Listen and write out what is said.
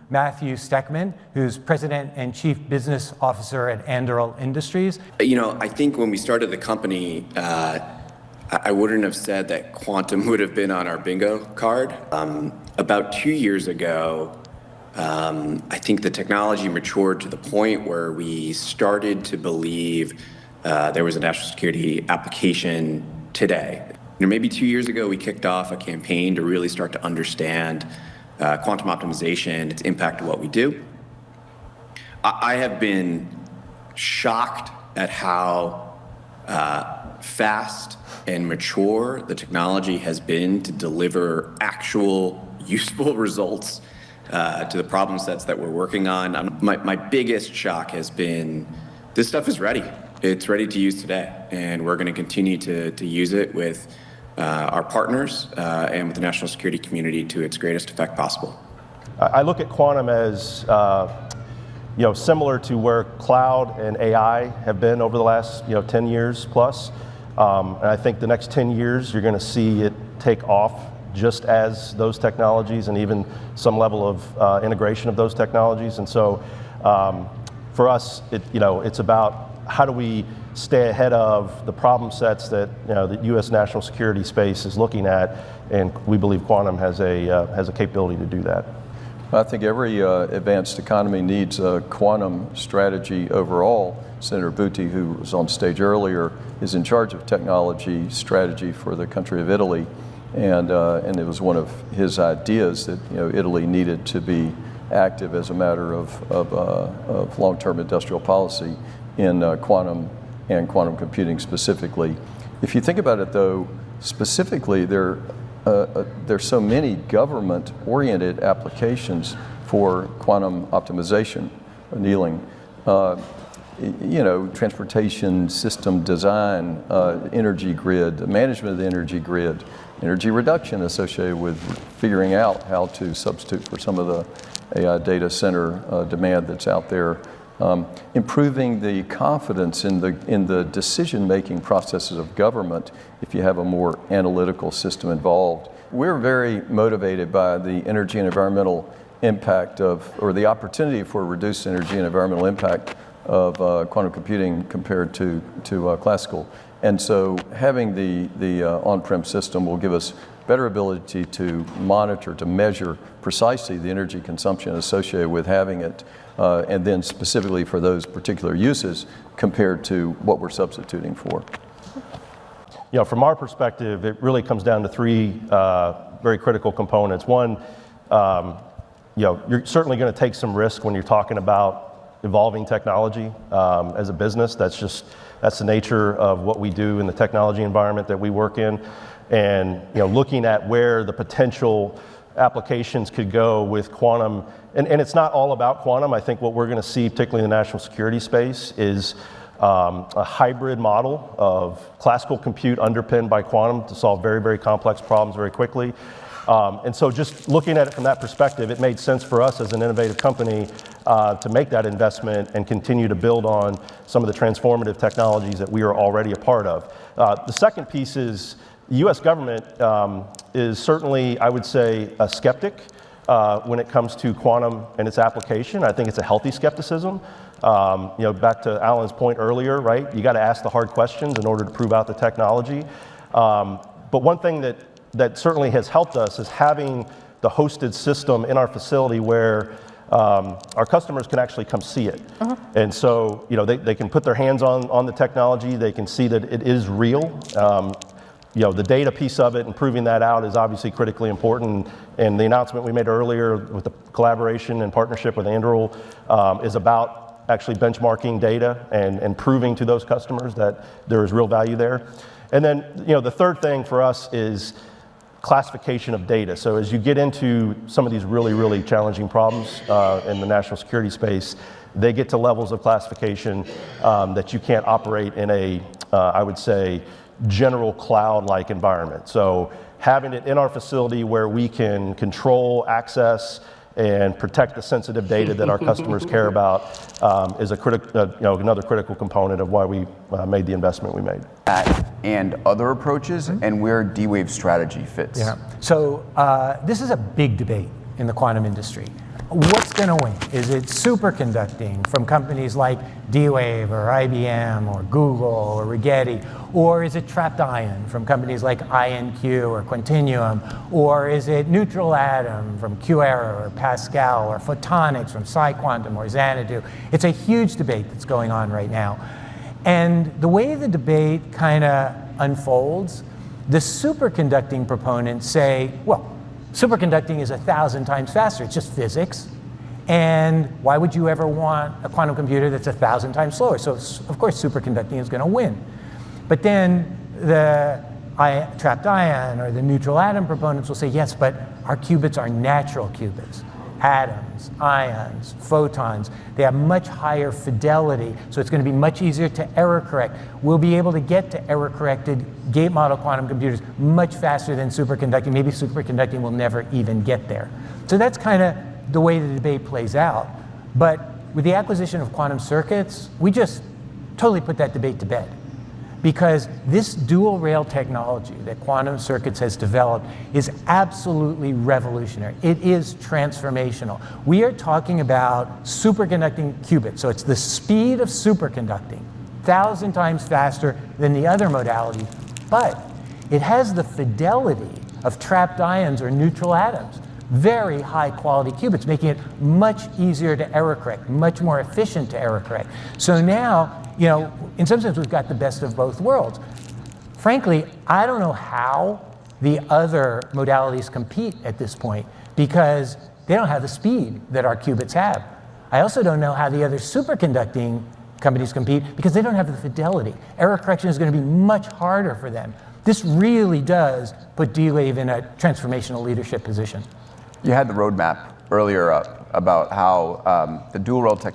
Matthew Steckman, who's President and Chief Business Officer at Anduril Industries. I think when we started the company, I wouldn't have said that quantum would have been on our bingo card. About 2 years ago, I think the technology matured to the point where we started to believe there was a national security application today. Maybe 2 years ago, we kicked off a campaign to really start to understand quantum optimization, its impact on what we do. I have been shocked at how fast and mature the technology has been to deliver actual useful results to the problem sets that we're working on. My biggest shock has been this stuff is ready. It's ready to use today, and we're going to continue to use it with our partners and with the national security community to its greatest effect possible. I look at quantum as similar to where cloud and AI have been over the last 10 years plus. And I think the next 10 years you're going to see it take off just as those technologies and even some level of integration of those technologies. And so for us, it's about how do we stay ahead of the problem sets that the U.S. national security space is looking at, and we believe quantum has a capability to do that. I think every advanced economy needs a quantum strategy overall. Senator Butti, who was on stage earlier, is in charge of technology strategy for the country of Italy, and it was one of his ideas that Italy needed to be active as a matter of long-term industrial policy in quantum and quantum computing specifically. If you think about it, though, specifically, there's so many government-oriented applications for quantum optimization, annealing. Transportation system design, energy grid, management of the energy grid, energy reduction associated with figuring out how to substitute for some of the AI data center demand that's out there. Improving the confidence in the decision-making processes of government if you have a more analytical system involved. We're very motivated by the energy and environmental impact or the opportunity for reduced energy and environmental impact of quantum computing compared to classical. And so having the on-prem system will give us better ability to monitor, to measure precisely the energy consumption associated with having it, and then specifically for those particular uses compared to what we're substituting for. From our perspective, it really comes down to three very critical components. One, you're certainly going to take some risk when you're talking about evolving technology as a business. That's the nature of what we do in the technology environment that we work in. And looking at where the potential applications could go with quantum, and it's not all about quantum. I think what we're going to see, particularly in the national security space, is a hybrid model of classical compute underpinned by quantum to solve very, very complex problems very quickly. And so just looking at it from that perspective, it made sense for us as an innovative company to make that investment and continue to build on some of the transformative technologies that we are already a part of. The second piece is the U.S. government is certainly, I would say, a skeptic when it comes to quantum and its application. I think it's a healthy skepticism. Back to Alan's point earlier, right? You got to ask the hard questions in order to prove out the technology. But one thing that certainly has helped us is having the hosted system in our facility where our customers can actually come see it. And so, they can put their hands on the technology. They can see that it is real. The data piece of it and proving that out is obviously critically important. And the announcement we made earlier with the collaboration and partnership with Anduril is about actually benchmarking data and proving to those customers that there is real value there. And then, the third thing for us is classification of data. So as you get into some of these really, really challenging problems in the national security space, they get to levels of classification that you can't operate in a, I would say, general cloud-like environment. So having it in our facility where we can control access and protect the sensitive data that our customers care about is another critical component of why we made the investment we made. And other approaches and where D-Wave strategy fits. Yeah. So this is a big debate in the quantum industry. What's going to win? Is it superconducting from companies like D-Wave or IBM or Google or Rigetti? Or is it trapped ion from companies like INQ or Quantinuum? Or is it neutral atom from QEra or Pascal or photonics from PsiQuantum or Xanadu? It's a huge debate that's going on right now. And the way the debate kind of unfolds, the superconducting proponents say, well, superconducting is 1,000 times faster. It's just physics. And why would you ever want a quantum computer that's 1,000 times slower? So, of course, superconducting is going to win. But then the trapped ion or the neutral atom proponents will say, yes, but our qubits are natural qubits. Atoms, ions, photons, they have much higher fidelity, so it's going to be much easier to error correct. We'll be able to get to error corrected gate model quantum computers much faster than superconducting. Maybe superconducting will never even get there. So that's kind of the way the debate plays out. But with the acquisition of quantum circuits, we just totally put that debate to bed. Because this dual rail technology that quantum circuits has developed is absolutely revolutionary. It is transformational. We are talking about superconducting qubits. So it's the speed of superconducting, 1,000 times faster than the other modality, but it has the fidelity of trapped ions or neutral atoms. Very high quality qubits, making it much easier to error correct, much more efficient to error correct. So now, in some sense, we've got the best of both worlds. Frankly, I don't know how the other modalities compete at this point because they don't have the speed that our qubits have. I also don't know how the other superconducting companies compete because they don't have the fidelity. Error correction is going to be much harder for them. This really does put D-Wave in a transformational leadership position. You had the roadmap earlier up about how the dual rail technology